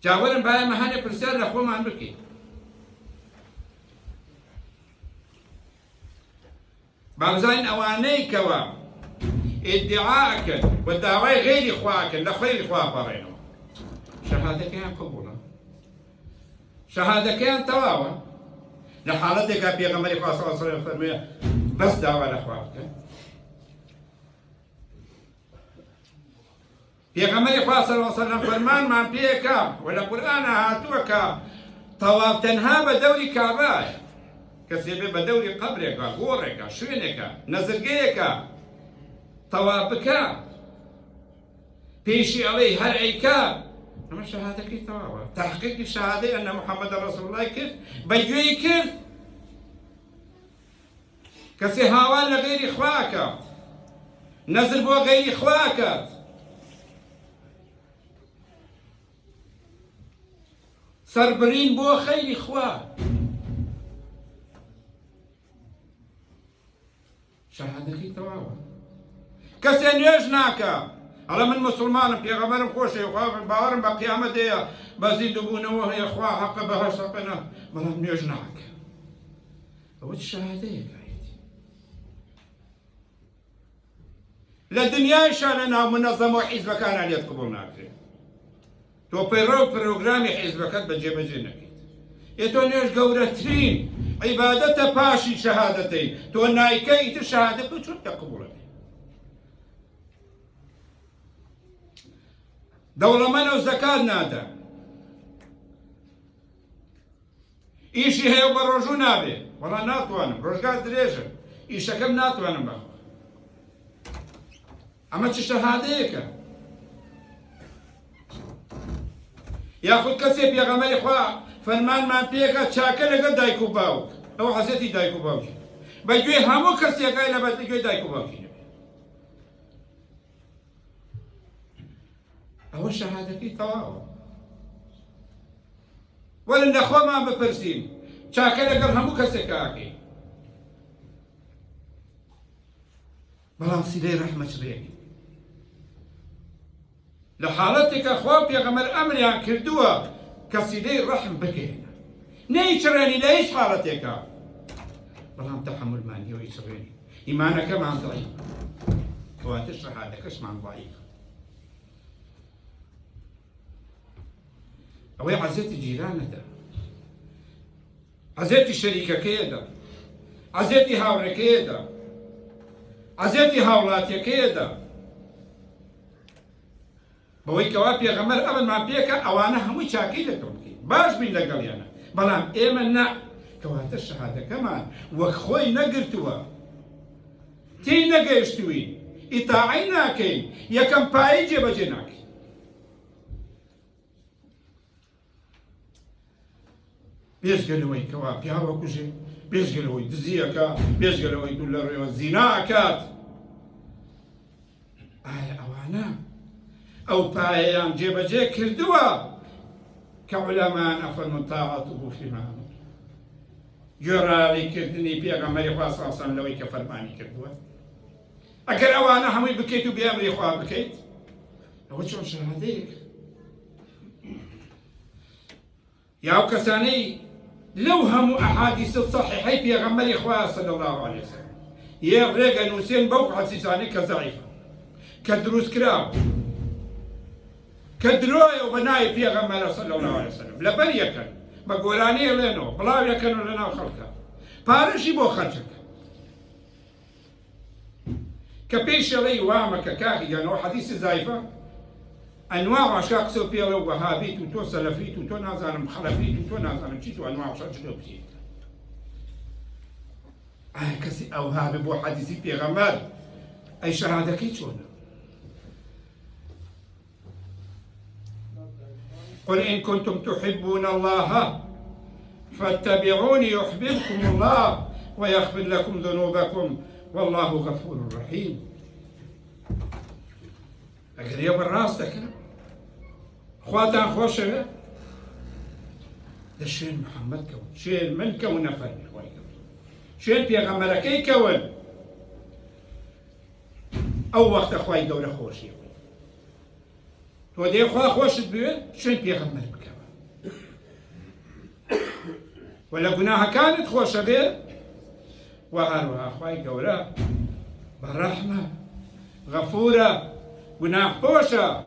جاورن باە مەهانێ پرسیار لە خۆمان بکەین. بابزین ئەوانەی کەوە ئیدعاکن و داوای غێری خواکن لە خۆی خوا پەڕێنەوە شەهادەکەیان قبوڵە، شەهادەکەیان تەواوە. لە حاڵەتێکا پێغەمبەری خوا صلی الله علیه و سلم فەرموویە بەس داوا لە خوا بکەن. پێغەمبەری خوا صلی الله علیه و سلم فەرمانمان پێکا و لە قورئانە هاتووە کە تەواف تەنها بە دەوری کابایە. کەسێ بێ بە دەوری قەبرێکە، گۆڕێکە، شوێنێکە، نەزرگەیەکە تەواف بکە، پێشی ئەڵێی هەر ئەیکا، ئەمە شەهادەکەی تەواوە. تەحقیقی شەهادەی ئەنە محەممەدە ڕەسوڵ اللای کرد، بەگوێی کرد. کەسێ هاوار لە غێری خواکە، نەزر بۆ غێری خواکات، سەربڕین بۆ خەیری خوا، شەهادەکەی تەواوە. کەسێ نوێژ ناکە، ئەڵە من مسلمانم، پێغەمبەرم خۆشە، باوەڕم بە قیامەت هەیە، بە زیندوبوونەوە هەیە، خوا حەقە بەهەشت حەقەنە، بەڵام نوێژ ناکە، ئەوە شەهادەیەکە. لە دنیایشان لە ناو منەظەم و حیزبەکانان لێت قبوڵ ناکرێت. تۆ پەیڕۆ پرۆگرامی حیزبەکەت بەجێبەجێ نەکەیت. تۆ نوێژ گەورەترین عیبادەتە پاشی شەهادەتەی، تۆ نایکەی تر شەهادەت تۆ چۆن دەقبوڵە؟ دەوڵەمەندە و زەکات نادا، ئیشی هەیە و بە ڕۆژوو نابێ، وەڵا ناتوانم، ڕۆژگار درێژە، ئیشەکەم ناتوانم بەخۆ. ئەمە چ شەهادەیەکە؟ یاخود کەسێ پێغەمبەری خوا فەرمانمان پێکە چاکە لەگەڵ دایک و باوک، ئەوە حەزەتی دایک و باوکی بەگوێ هەموو کەسێکای لە بەگوێ دایک و باوکی نەبێت. ئەوە شەهادەکەی تەواوە. وەرن لە خۆمان بپرسین، چاکە لەگەڵ هەموو کەسێکە ئاکەین، بەڵام سیلەی ڕەحمە چڕێنی. لە حاڵەتێکە خوا پێغەمبەر ئەمریان کردووە کە سیلەی ڕەحم بگەێنە، نەیچڕێنی لە هیچ حاڵەتێکە، بەڵام تەحەموڵمان نییە و ئیچڕێنی. ئیمانەکەمان ضەعیفە، کەواتە شەهادەکەشمان ضەعیفە. ئەوەی عەزێتی جیرانەدا، عەزێتی شەریکەکەیەدا، عەزێتی هاوڕێکەیەدا، عەزێتی هاوڵاتیەکەیەدا، بەوەی کەوا پێغەمبەر ئەمرمان پێکە ئەوانە هەمووی چاکەی لەگەڵ بکەین، باش بین لەگەڵیانە، بەڵام ئێمە نا، کەواتە شەهادەکەمان وەک خۆی نەگرتووە، تێی نەگەیشتووین، ئیتاعی ناکەین، یەکەم پایەی جێبەجێ ناکەین. بێژگەلەوەی کەوا پیاوە کوژێ، بێژگەلەوەی دزیەکە، بێژگەلەوەی دوو لە ڕێوە زینا ئەکات، ئایا ئەوانە ئەو پایەیان جێبەجێ کردووە کە عولەمان ئەفەرمون تاعەتوه فیما ئەمر، گوێڕایەڵیکردنی پێغەمبەری خوا صلی الله علیه و سلم لەوەی کە فەرمانی کردووە؟ ئەگەر ئەوانە هەمووی بکەیت و بێ ئەمری خوا بکەیت، ئەوە چۆن شەهادەیەکە؟ یا ئەو کەسانەی لەو هەموو ئەحادیث صحیحەی پێغەمبەری خوا صلی الله علیه و سلم یە ڕێگە نووسێن بەو حەدیثانەی کە ضەعیفە، کە دروست کراوە، کە درۆیە و بە ناوی پێغەمبەرە صلی الله علیه و سلم لەبەر یەکەن، بە گۆرانی ئەڵێنەوە، بڵاو یەکەنەوە لە ناو خەڵکە، پارەشی بۆ خەرجەکە، کە پێش ئەڵێی وامەکە کاکی گەنەوە حەدیثی ضەعیفە، ئەنواع عشا قسە و پێڵە و وەهابیت و تۆ سەلەفیت و تۆ نازانم خەلەفیت و تۆ نازانم چیت و ئەنواع عشا چ لێ بچیت. ئایا کەسی ئەو هابێ بۆ حەدیثی پێغەمبەر، ئەی شەهادەکەی چۆنە؟ قل إن كنتم تحبون الله فاتبعوني يحببكم الله ويغفر لكم ذنوبكم والله غفور رحيم. ئەگەر ئێوە ڕاست دەکەن، خواتان خۆشەوێ، لە شوێن محەممەد کەون، شوێن من کەون، نەفەرمی خۆی کەون، شوێن پێغەمبەرەکەی کەون، ئەو وەختە خوای گەورە خۆشیەوە. تۆ دێ خوا خۆشت بوێ، شوێن پێغەمبەر بکەوە. ولا گوناها كانت خوش به وهروها خواهي قولا برحمة غفورة گناه خوشة